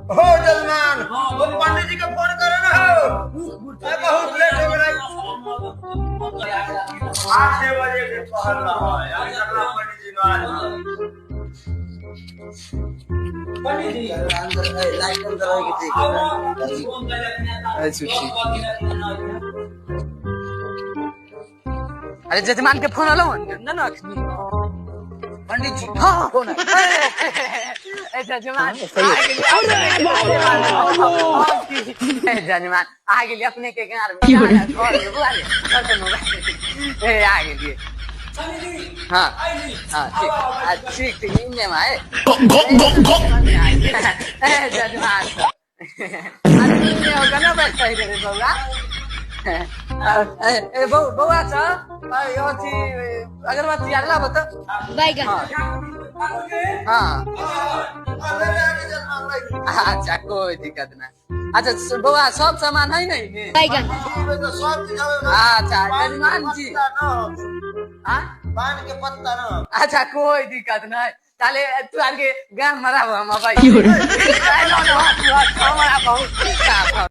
हो जजमान वो पंडित जी को फोन करो ना हो बहुत लेट हो गया 8 बजे के पहल रहा है अभी तक ना पंडित जी ना आए पंडित जी अंदर लाइट अंदर होगी ठीक है अरे जजमान के फोन आलो ना ना पंडित जी हाँ फोन जजमान जजमान आ गए अपने के घर में आ गए हाँ हाँ ठीक ठीक इन्ने में आए जजमान होगा ना बस सही रे बउआ बउआ छ अगरबत्ती अगला बता बैगन हाँ अच्छा कोई दिक्कत ना अच्छा बउआ सब सामान है नहीं बैगन अच्छा जजमान जी पान के पत्ता ना अच्छा कोई दिक्कत नहीं ताले तू आगे गाँव मरा हुआ भाई हमारा बहुत